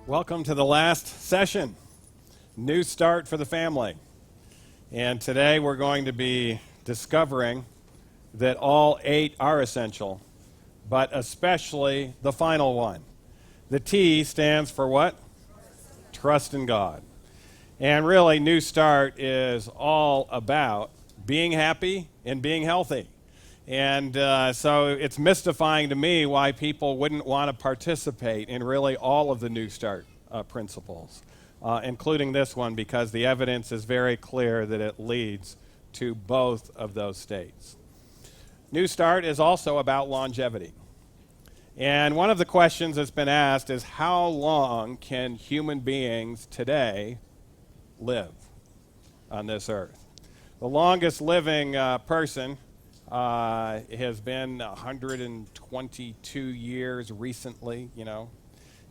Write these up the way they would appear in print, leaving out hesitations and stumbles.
Welcome to the last session, New Start for the Family. And today we're going to be discovering that all 8 are essential, but especially the final one. The T stands for what? Trust in God. And really, New Start is all about being happy and being healthy. And so it's mystifying to me why people wouldn't want to participate in really all of the New Start principles, including this one, because the evidence is very clear that it leads to both of those states. New Start is also about longevity. And one of the questions that's been asked is, how long can human beings today live on this earth? The longest living person has been 122 years recently,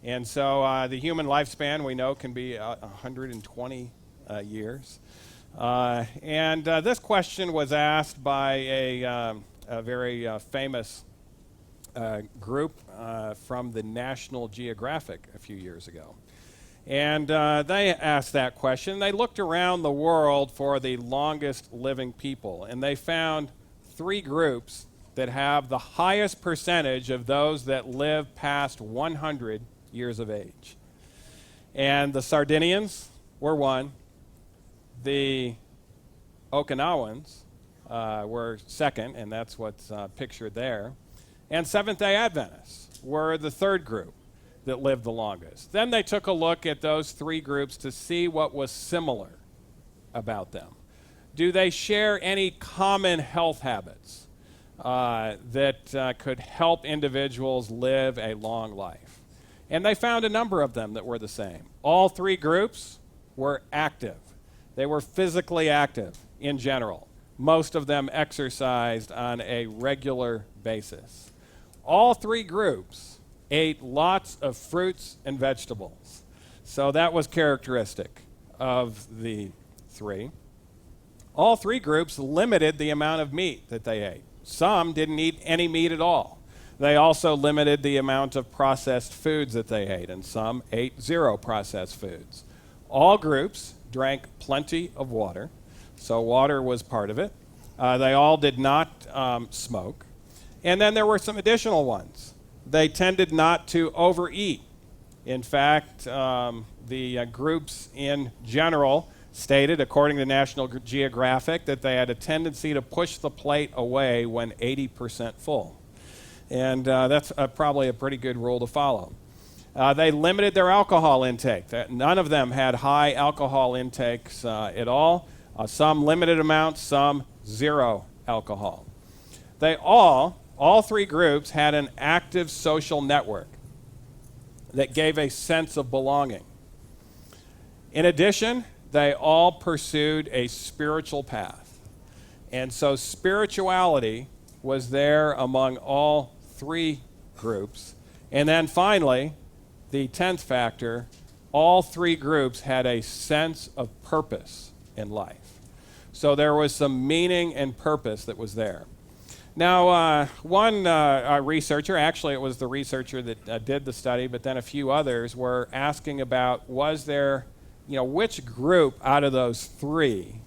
And so the human lifespan, we know, can be 120 years. And this question was asked by a very famous group from the National Geographic a few years ago. And they asked that question. They looked around the world for the longest living people, and they found 3 groups that have the highest percentage of those that live past 100 years of age. And the Sardinians were one. The Okinawans were second, and that's what's pictured there. And Seventh-day Adventists were the 3rd group that lived the longest. Then they took a look at those 3 groups to see what was similar about them. Do they share any common health habits that could help individuals live a long life? And they found a number of them that were the same. All 3 groups were active. They were physically active in general. Most of them exercised on a regular basis. All 3 groups ate lots of fruits and vegetables. So that was characteristic of the 3. All 3 groups limited the amount of meat that they ate. Some didn't eat any meat at all. They also limited the amount of processed foods that they ate, and some ate 0 processed foods. All groups drank plenty of water, so water was part of it. They all did not smoke. And then there were some additional ones. They tended not to overeat. In fact, the groups in general stated, according to National Geographic, that they had a tendency to push the plate away when 80% full. And that's probably a pretty good rule to follow. They limited their alcohol intake. None of them had high alcohol intakes at all. Some limited amounts, some 0 alcohol. They all 3 groups had an active social network that gave a sense of belonging. In addition, they all pursued a spiritual path. And so spirituality was there among all 3 groups. And then finally, the 10th factor, all 3 groups had a sense of purpose in life. So there was some meaning and purpose that was there. Now, one researcher, actually it was the researcher that did the study, but then a few others were asking about, was there, which group out of those 3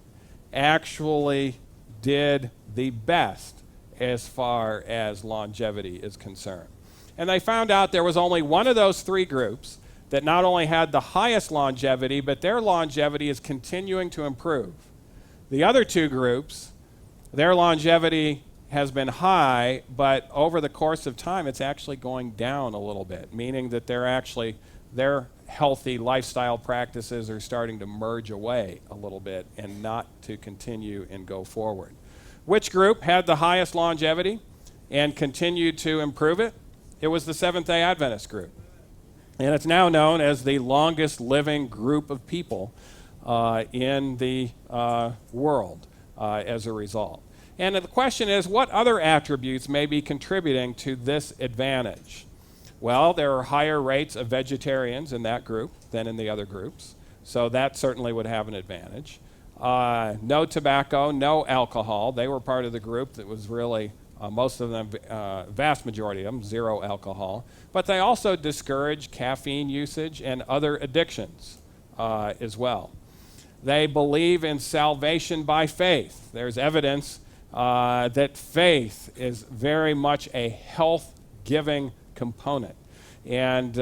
actually did the best as far as longevity is concerned. And they found out there was only one of those 3 groups that not only had the highest longevity, but their longevity is continuing to improve. The other 2 groups, their longevity has been high, but over the course of time, it's actually going down a little bit, meaning that their healthy lifestyle practices are starting to merge away a little bit and not to continue and go forward. Which group had the highest longevity and continued to improve it? It was the Seventh-day Adventist group. And it's now known as the longest living group of people in the world as a result. And the question is, what other attributes may be contributing to this advantage? Well, there are higher rates of vegetarians in that group than in the other groups, so that certainly would have an advantage. No tobacco, no alcohol. They were part of the group that was really Most of them, vast majority of them, zero alcohol. But they also discourage caffeine usage and other addictions as well. They believe in salvation by faith. There's evidence that faith is very much a health-giving component. And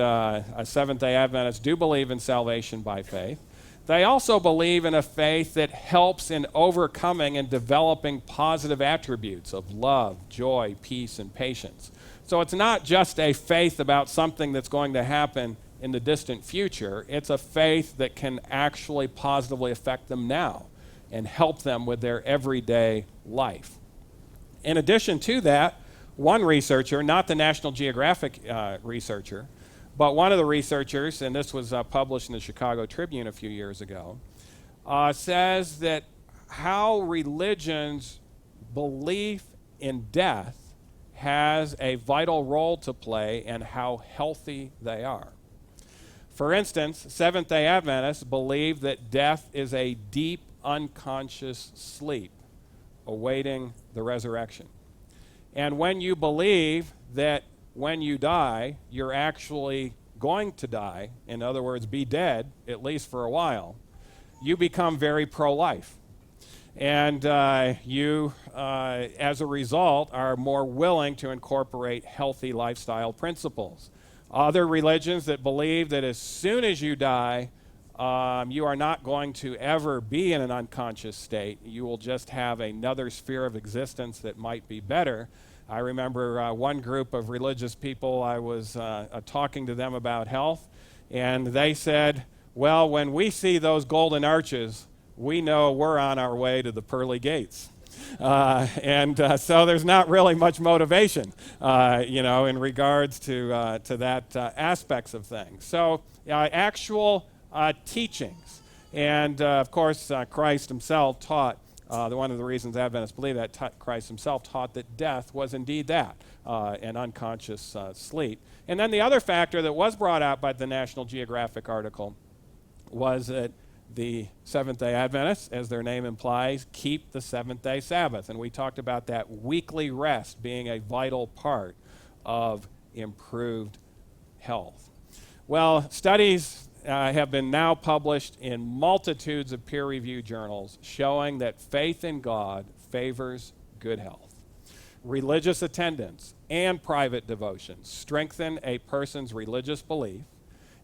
Seventh-day Adventists do believe in salvation by faith. They also believe in a faith that helps in overcoming and developing positive attributes of love, joy, peace, and patience. So it's not just a faith about something that's going to happen in the distant future. It's a faith that can actually positively affect them now and help them with their everyday life. In addition to that, one researcher, not the National Geographic researcher, but one of the researchers, and this was published in the Chicago Tribune a few years ago, says that how religion's belief in death has a vital role to play in how healthy they are. For instance, Seventh-day Adventists believe that death is a deep, unconscious sleep awaiting the resurrection. And when you believe that when you die, you're actually going to die, in other words, be dead, at least for a while, you become very pro-life. And you, as a result, are more willing to incorporate healthy lifestyle principles. Other religions that believe that as soon as you die, you are not going to ever be in an unconscious state. You will just have another sphere of existence that might be better. I remember one group of religious people, I was talking to them about health, and they said, well, when we see those golden arches, we know we're on our way to the pearly gates. So there's not really much motivation, in regards to that aspects of things. So actual teachings. And, of course, Christ himself taught, one of the reasons Adventists believe that Christ himself taught that death was indeed that, an unconscious sleep. And then the other factor that was brought out by the National Geographic article was that the Seventh-day Adventists, as their name implies, keep the seventh-day Sabbath. And we talked about that weekly rest being a vital part of improved health. Well, studies have been now published in multitudes of peer-reviewed journals showing that faith in God favors good health. Religious attendance and private devotion strengthen a person's religious belief,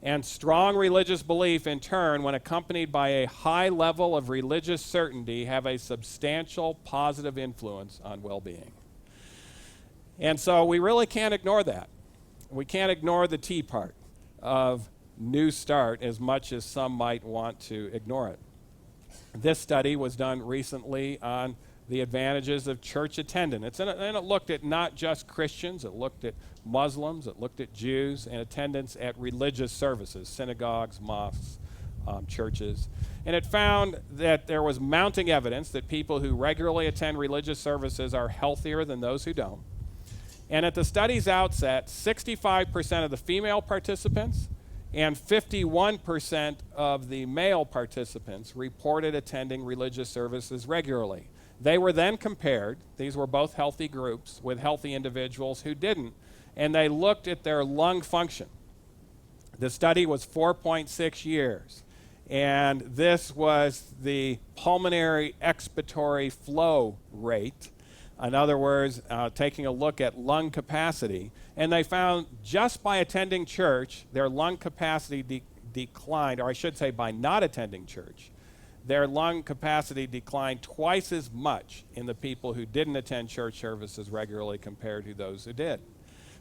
and strong religious belief, in turn, when accompanied by a high level of religious certainty, have a substantial positive influence on well-being. And so we really can't ignore that. We can't ignore the T part of NEWSTART as much as some might want to ignore it. This study was done recently on the advantages of church attendance. And it looked at not just Christians, it looked at Muslims, it looked at Jews, and attendance at religious services, synagogues, mosques, churches. And it found that there was mounting evidence that people who regularly attend religious services are healthier than those who don't. And at the study's outset, 65% of the female participants and 51% of the male participants reported attending religious services regularly. They were then compared, these were both healthy groups, with healthy individuals who didn't, and they looked at their lung function. The study was 4.6 years, and this was the pulmonary expiratory flow rate. In other words, taking a look at lung capacity, and they found just by attending church, their lung capacity declined, or I should say by not attending church, their lung capacity declined twice as much in the people who didn't attend church services regularly compared to those who did.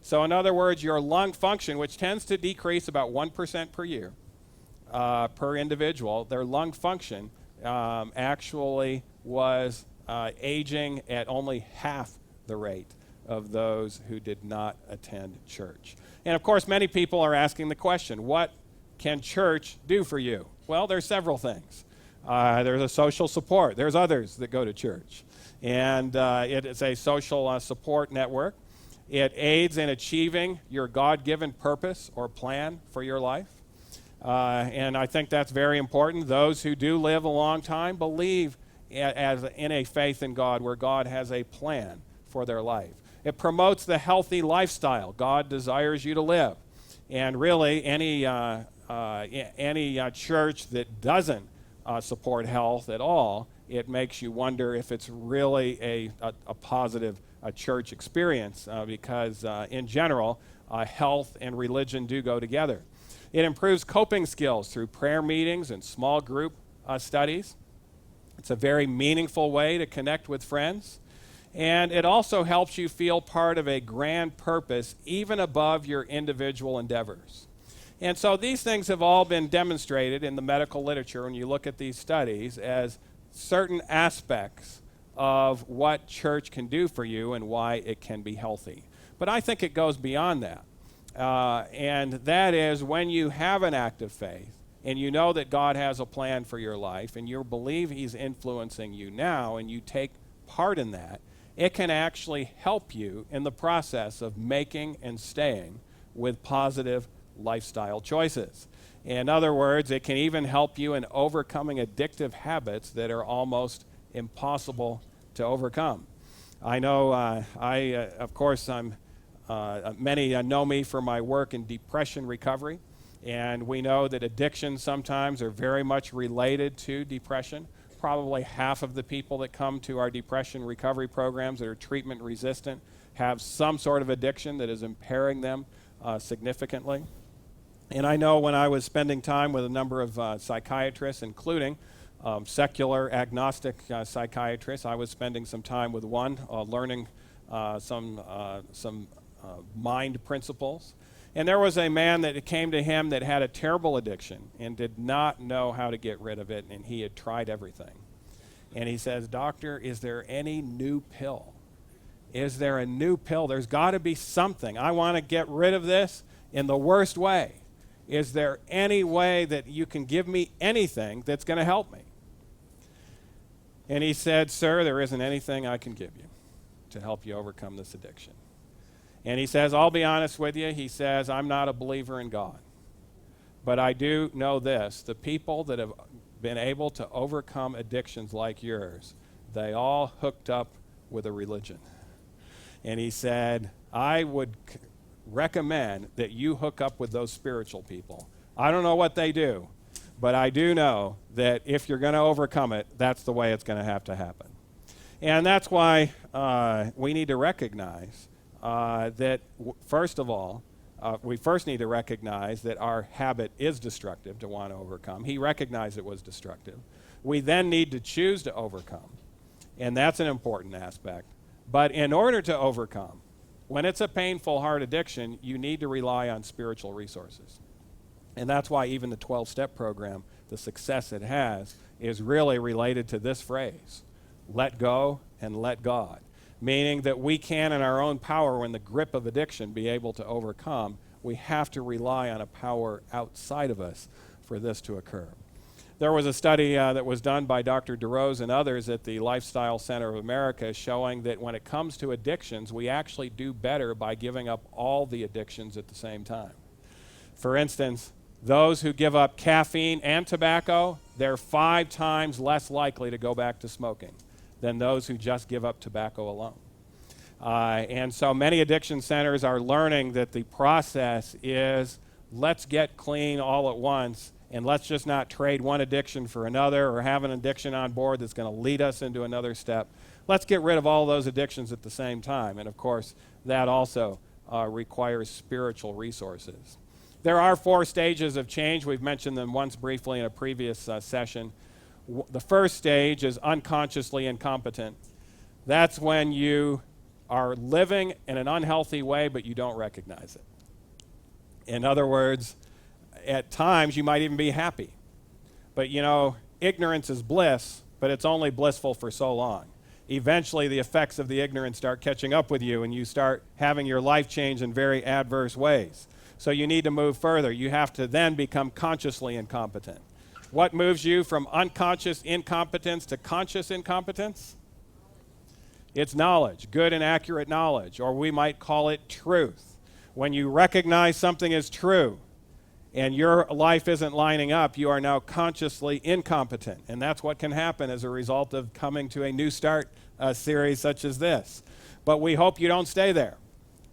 So in other words, your lung function, which tends to decrease about 1% per year per individual, their lung function actually was aging at only half the rate of those who did not attend church. And of course, many people are asking the question, what can church do for you? Well, there's several things. There's a social support. There's others that go to church. And it is a social support network. It aids in achieving your God-given purpose or plan for your life. And I think that's very important. Those who do live a long time believe in a faith in God where God has a plan for their life. It promotes the healthy lifestyle God desires you to live. And really, any church that doesn't support health at all, it makes you wonder if it's really a positive church experience because in general, health and religion do go together. It improves coping skills through prayer meetings and small group studies. It's a very meaningful way to connect with friends. And it also helps you feel part of a grand purpose even above your individual endeavors. And so these things have all been demonstrated in the medical literature when you look at these studies as certain aspects of what church can do for you and why it can be healthy. But I think it goes beyond that. And that is when you have an act of faith and you know that God has a plan for your life and you believe He's influencing you now and you take part in that, it can actually help you in the process of making and staying with positive lifestyle choices. In other words, it can even help you in overcoming addictive habits that are almost impossible to overcome. I know, of course, many know me for my work in depression recovery, and we know that addictions sometimes are very much related to depression. Probably half of the people that come to our depression recovery programs that are treatment resistant have some sort of addiction that is impairing them significantly. And I know when I was spending time with a number of psychiatrists, including secular agnostic psychiatrists, I was spending some time with one learning some mind principles. And there was a man that came to him that had a terrible addiction and did not know how to get rid of it, and he had tried everything. And he says, "Doctor, is there any new pill? Is there a new pill? There's got to be something. I want to get rid of this in the worst way. Is there any way that you can give me anything that's going to help me?" And he said, "Sir, there isn't anything I can give you to help you overcome this addiction." And he says, "I'll be honest with you," he says, "I'm not a believer in God. But I do know this, the people that have been able to overcome addictions like yours, they all hooked up with a religion." And he said, "I would recommend that you hook up with those spiritual people. I don't know what they do, but I do know that if you're going to overcome it, that's the way it's going to happen." And that's why we need to recognize that, first of all, we first need to recognize that our habit is destructive to want to overcome. He recognized it was destructive. We then need to choose to overcome, and that's an important aspect. But in order to overcome, when it's a painful, hard addiction, you need to rely on spiritual resources. And that's why even the 12-step program, the success it has, is really related to this phrase, let go and let God. Meaning that we can, in our own power, in the grip of addiction, be able to overcome. We have to rely on a power outside of us for this to occur. There was a study that was done by Dr. DeRose and others at the Lifestyle Center of America showing that when it comes to addictions, we actually do better by giving up all the addictions at the same time. For instance, those who give up caffeine and tobacco, they're 5 times less likely to go back to smoking than those who just give up tobacco alone. And so many addiction centers are learning that the process is let's get clean all at once and let's just not trade one addiction for another or have an addiction on board that's going to lead us into another step. Let's get rid of all those addictions at the same time. And of course, that also requires spiritual resources. There are 4 stages of change. We've mentioned them once briefly in a previous session. The first stage is unconsciously incompetent. That's when you are living in an unhealthy way, but you don't recognize it. In other words, at times you might even be happy. But you know, ignorance is bliss, but it's only blissful for so long. Eventually, the effects of the ignorance start catching up with you, and you start having your life change in very adverse ways. So you need to move further. You have to then become consciously incompetent. What moves you from unconscious incompetence to conscious incompetence? It's knowledge, good and accurate knowledge, or we might call it truth. When you recognize something is true and your life isn't lining up, you are now consciously incompetent. And that's what can happen as a result of coming to a New Start series such as this. But we hope you don't stay there.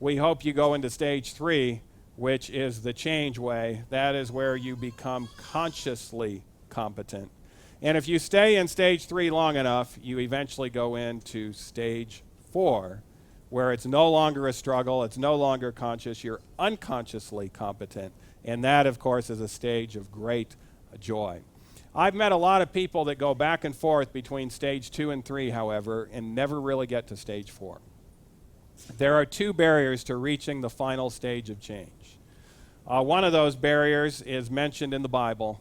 We hope you go into stage 3, which is the change way. That is where you become consciously competent. And if you stay in stage 3 long enough, you eventually go into stage 4, where it's no longer a struggle, it's no longer conscious, you're unconsciously competent. And that, of course, is a stage of great joy. I've met a lot of people that go back and forth between stage 2 and 3, however, and never really get to stage 4. There are 2 barriers to reaching the final stage of change. One of those barriers is mentioned in the Bible,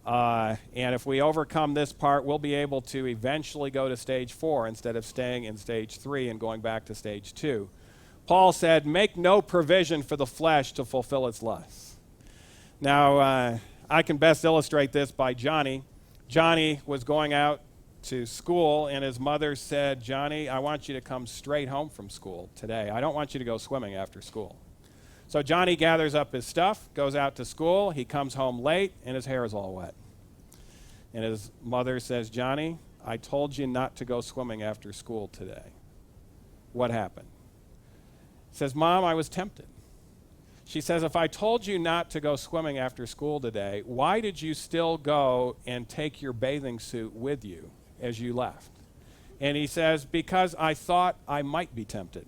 and if we overcome this part, we'll be able to eventually go to stage 4 instead of staying in stage 3 and going back to stage 2. Paul said, "Make no provision for the flesh to fulfill its lusts." Now, I can best illustrate this by Johnny. Johnny was going out to school, and his mother said, "Johnny, I want you to come straight home from school today. I don't want you to go swimming after school." So Johnny gathers up his stuff, goes out to school. He comes home late, and his hair is all wet. And his mother says, "Johnny, I told you not to go swimming after school today. What happened?" He says, "Mom, I was tempted." She says, "If I told you not to go swimming after school today, why did you still go and take your bathing suit with you as you left?" And he says, "Because I thought I might be tempted."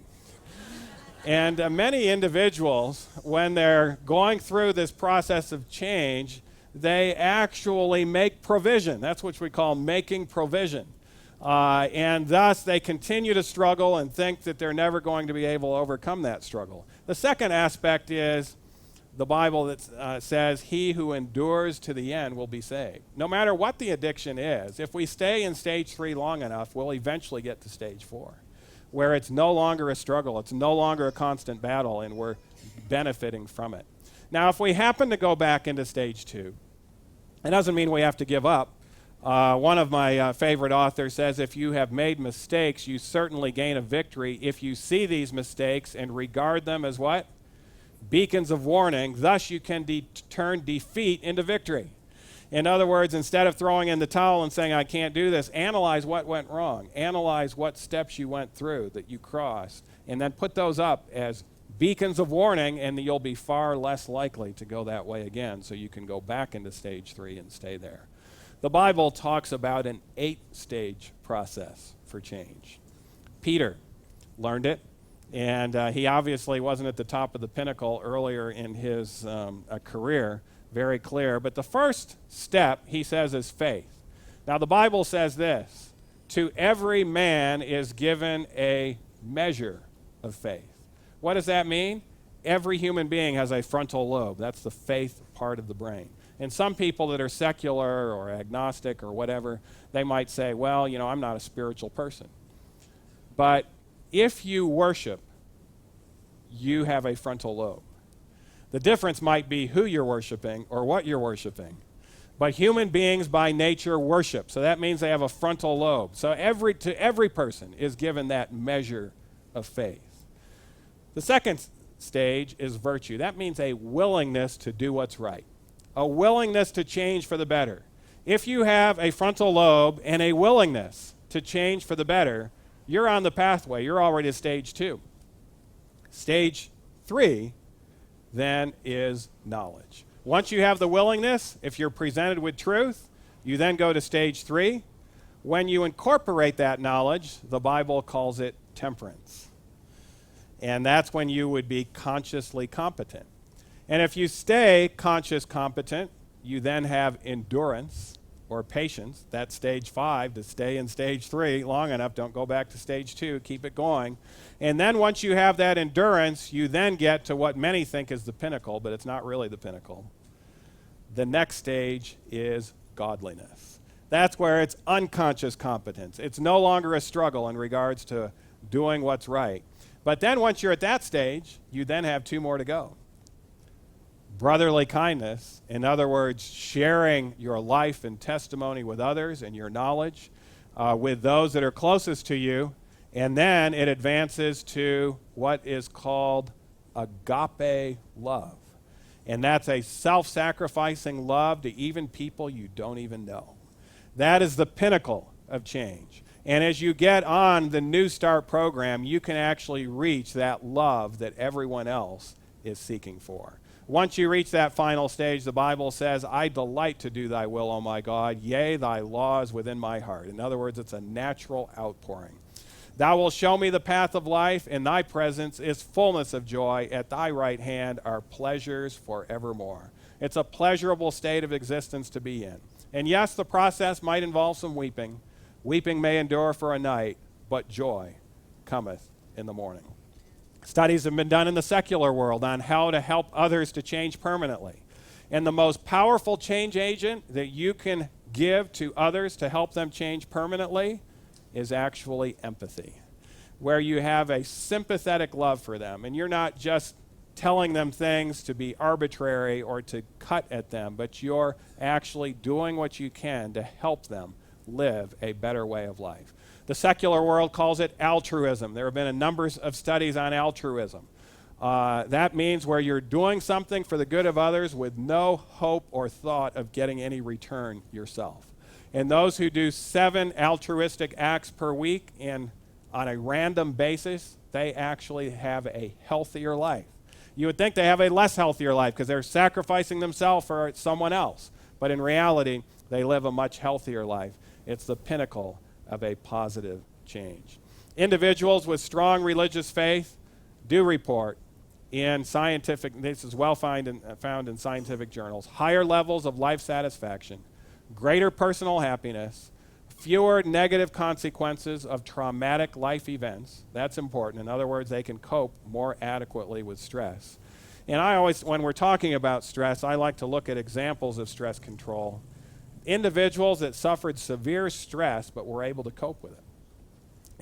And many individuals, when they're going through this process of change, they actually make provision. That's what we call making provision. And thus they continue to struggle and think that they're never going to be able to overcome that struggle. The second aspect is the Bible that says, "He who endures to the end will be saved." No matter what the addiction is, if we stay in stage 3 long enough, we'll eventually get to stage 4, where it's no longer a struggle, it's no longer a constant battle, and we're benefiting from it. Now, if we happen to go back into stage 2, it doesn't mean we have to give up. One of my favorite authors says, "If you have made mistakes, you certainly gain a victory if you see these mistakes and regard them as what? Beacons of warning. Thus you can turn defeat into victory." In other words, instead of throwing in the towel and saying, "I can't do this," analyze what went wrong. Analyze what steps you went through that you crossed, and then put those up as beacons of warning, and you'll be far less likely to go that way again, so you can go back into stage 3 and stay there. The Bible talks about an 8-stage process for change. Peter learned it, and he obviously wasn't at the top of the pinnacle earlier in his career, very clear. But the first step, he says, is faith. Now, the Bible says this: "To every man is given a measure of faith." What does that mean? Every human being has a frontal lobe. That's the faith part of the brain. And some people that are secular or agnostic or whatever, they might say, "Well, I'm not a spiritual person." But if you worship, you have a frontal lobe. The difference might be who you're worshiping or what you're worshiping. But human beings by nature worship. So that means they have a frontal lobe. So every person is given that measure of faith. The second stage is virtue. That means a willingness to do what's right, a willingness to change for the better. If you have a frontal lobe and a willingness to change for the better, you're on the pathway. You're already at stage 2. Stage 3 then is knowledge. Once you have the willingness, if you're presented with truth, you then go to stage 3. When you incorporate that knowledge, the Bible calls it temperance. And that's when you would be consciously competent. And if you stay conscious competent, you then have endurance or patience. That's stage 5, to stay in stage 3 long enough. Don't go back to stage 2. Keep it going. And then once you have that endurance, you then get to what many think is the pinnacle, but it's not really the pinnacle. The next stage is godliness. That's where it's unconscious competence. It's no longer a struggle in regards to doing what's right. But then once you're at that stage, you then have 2 more to go. Brotherly kindness, in other words, sharing your life and testimony with others and your knowledge with those that are closest to you. And then it advances to what is called agape love. And that's a self-sacrificing love to even people you don't even know. That is the pinnacle of change. And as you get on the New Start program, you can actually reach that love that everyone else is seeking for. Once you reach that final stage, the Bible says, I delight to do thy will, O my God. Yea, thy law is within my heart. In other words, it's a natural outpouring. Thou wilt show me the path of life. In thy presence is fullness of joy. At thy right hand are pleasures forevermore. It's a pleasurable state of existence to be in. And yes, the process might involve some weeping. Weeping may endure for a night, but joy cometh in the morning. Studies have been done in the secular world on how to help others to change permanently. And the most powerful change agent that you can give to others to help them change permanently is actually empathy, where you have a sympathetic love for them. And you're not just telling them things to be arbitrary or to cut at them, but you're actually doing what you can to help them live a better way of life. The secular world calls it altruism. There have been a number of studies on altruism. That means where you're doing something for the good of others with no hope or thought of getting any return yourself. And those who do 7 altruistic acts per week and on a random basis, they actually have a healthier life. You would think they have a less healthier life because they're sacrificing themselves for someone else. But in reality, they live a much healthier life. It's the pinnacle of a positive change. Individuals with strong religious faith do report in scientific, this is well found in scientific journals, higher levels of life satisfaction, greater personal happiness, fewer negative consequences of traumatic life events. That's important. In other words, they can cope more adequately with stress. And I always, when we're talking about stress, I like to look at examples of stress control. Individuals that suffered severe stress but were able to cope with it.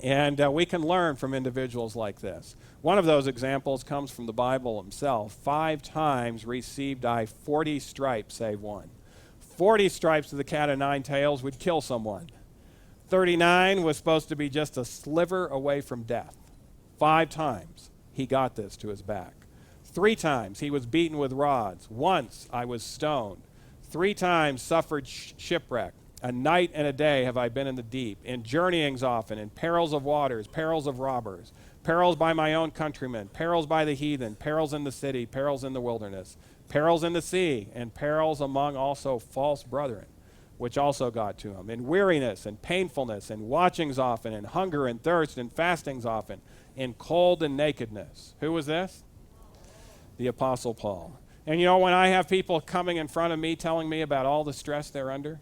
And we can learn from individuals like this. One of those examples comes from the Bible himself. 5 times received I 40 stripes, save one. 40 stripes to the cat of 9 tails would kill someone. 39 was supposed to be just a sliver away from death. 5 times he got this to his back. 3 times he was beaten with rods. Once I was stoned. 3 times suffered shipwreck. A night and a day have I been in the deep, in journeyings often, in perils of waters, perils of robbers, perils by my own countrymen, perils by the heathen, perils in the city, perils in the wilderness, perils in the sea, and perils among also false brethren, which also got to him, in weariness and painfulness, and watchings often, and hunger and thirst, and fastings often, in cold and nakedness. Who was this? The Apostle Paul. And you know, when I have people coming in front of me telling me about all the stress they're under,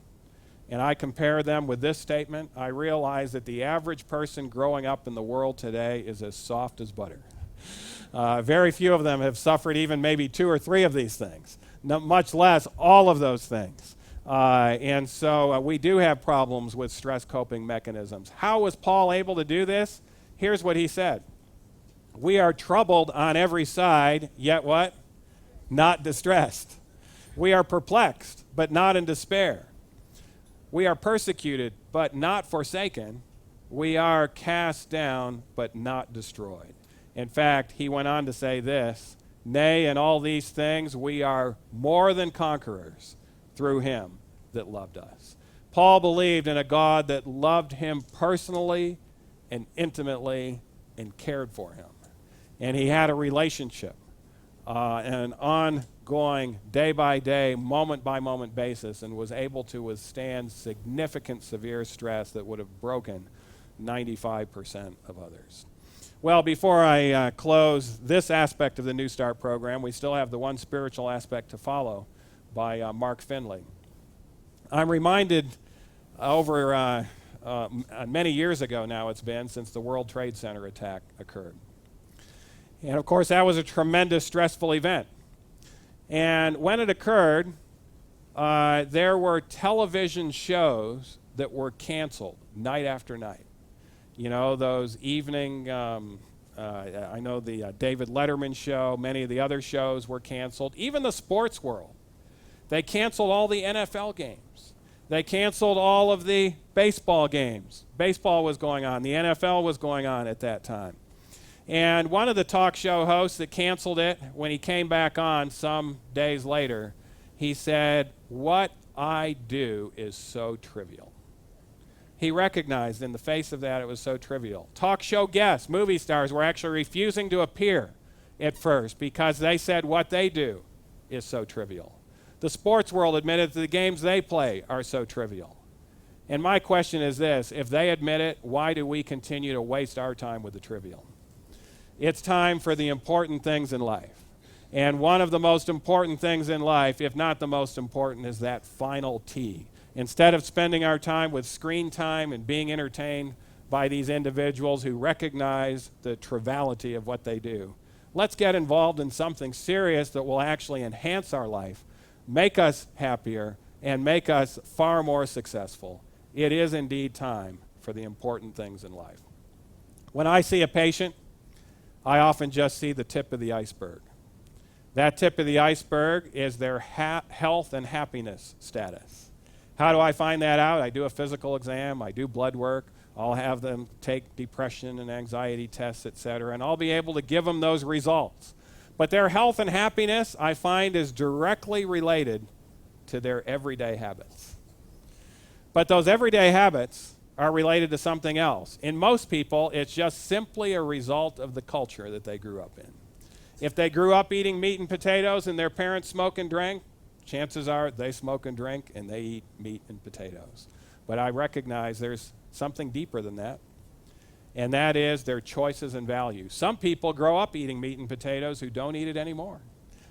and I compare them with this statement, I realize that the average person growing up in the world today is as soft as butter. Very few of them have suffered even maybe 2 or 3 of these things, much less all of those things. And so we do have problems with stress coping mechanisms. How was Paul able to do this? Here's what he said. We are troubled on every side, yet what? Not distressed. We are perplexed, but not in despair. We are persecuted, but not forsaken. We are cast down, but not destroyed. In fact, he went on to say this, nay, in all these things we are more than conquerors through him that loved us. Paul believed in a God that loved him personally and intimately and cared for him. And he had a relationship, an ongoing, day-by-day, moment-by-moment basis, and was able to withstand significant severe stress that would have broken 95% of others. Well, before I close this aspect of the New Start program, we still have the one spiritual aspect to follow by Mark Finley. I'm reminded over many years ago now it's been since the World Trade Center attack occurred. And of course, that was a tremendous stressful event. And when it occurred, there were television shows that were canceled night after night. You know, those evening, I know the David Letterman show, many of the other shows were canceled. Even the sports world. They canceled all the NFL games. They canceled all of the baseball games. Baseball was going on. The NFL was going on at that time. And one of the talk show hosts that canceled it, when he came back on some days later, he said, "What I do is so trivial." He recognized in the face of that it was so trivial. Talk show guests, movie stars, were actually refusing to appear at first because they said what they do is so trivial. The sports world admitted that the games they play are so trivial. And my question is this: if they admit it, why do we continue to waste our time with the trivial? It's time for the important things in life. And one of the most important things in life, if not the most important, is that final T. Instead of spending our time with screen time and being entertained by these individuals who recognize the triviality of what they do, let's get involved in something serious that will actually enhance our life, make us happier, and make us far more successful. It is indeed time for the important things in life. When I see a patient, I often just see the tip of the iceberg. That tip of the iceberg is their health and happiness status. How do I find that out? I do a physical exam, I do blood work, I'll have them take depression and anxiety tests, etc., and I'll be able to give them those results. But their health and happiness, I find, is directly related to their everyday habits. But those everyday habits are related to something else. In most people, it's just simply a result of the culture that they grew up in. If they grew up eating meat and potatoes and their parents smoked and drank, chances are they smoke and drink and they eat meat and potatoes. But I recognize there's something deeper than that, and that is their choices and values. Some people grow up eating meat and potatoes who don't eat it anymore.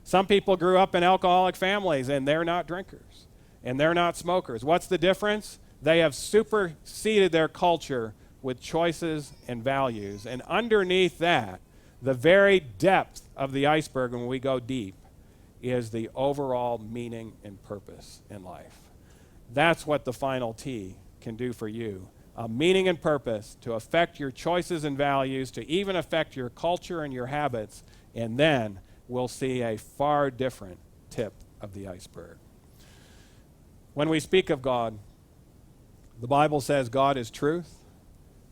Some people grew up in alcoholic families and they're not drinkers and they're not smokers. What's the difference? They have superseded their culture with choices and values, and underneath that, the very depth of the iceberg, when we go deep, is the overall meaning and purpose in life. That's what the final T can do for you. A meaning and purpose to affect your choices and values, to even affect your culture and your habits, and then we'll see a far different tip of the iceberg. When we speak of God, the Bible says God is truth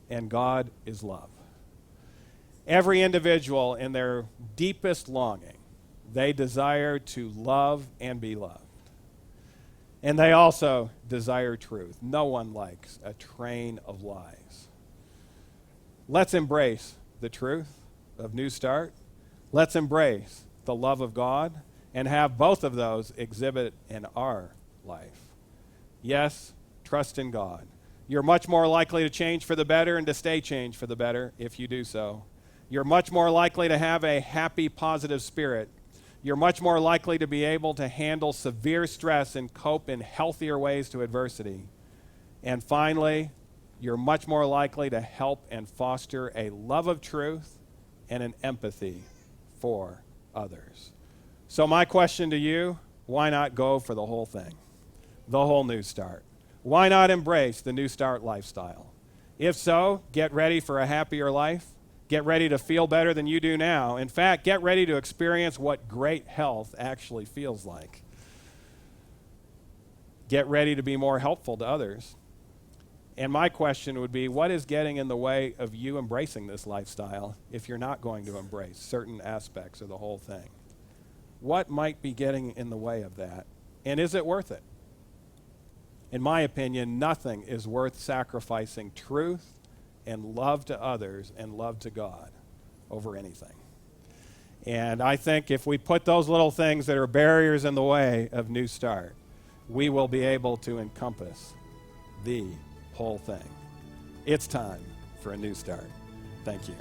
and God is love. Every individual, in their deepest longing, they desire to love and be loved. And they also desire truth. No one likes a train of lies. Let's embrace the truth of New Start. Let's embrace the love of God and have both of those exhibit in our life. Yes, trust in God. You're much more likely to change for the better and to stay changed for the better if you do so. You're much more likely to have a happy, positive spirit. You're much more likely to be able to handle severe stress and cope in healthier ways to adversity. And finally, you're much more likely to help and foster a love of truth and an empathy for others. So my question to you, why not go for the whole thing? The whole New Start. Why not embrace the New Start lifestyle? If so, get ready for a happier life. Get ready to feel better than you do now. In fact, get ready to experience what great health actually feels like. Get ready to be more helpful to others. And my question would be, what is getting in the way of you embracing this lifestyle if you're not going to embrace certain aspects of the whole thing? What might be getting in the way of that? And is it worth it? In my opinion, nothing is worth sacrificing truth and love to others and love to God over anything. And I think if we put those little things that are barriers in the way of New Start, we will be able to encompass the whole thing. It's time for a new start. Thank you.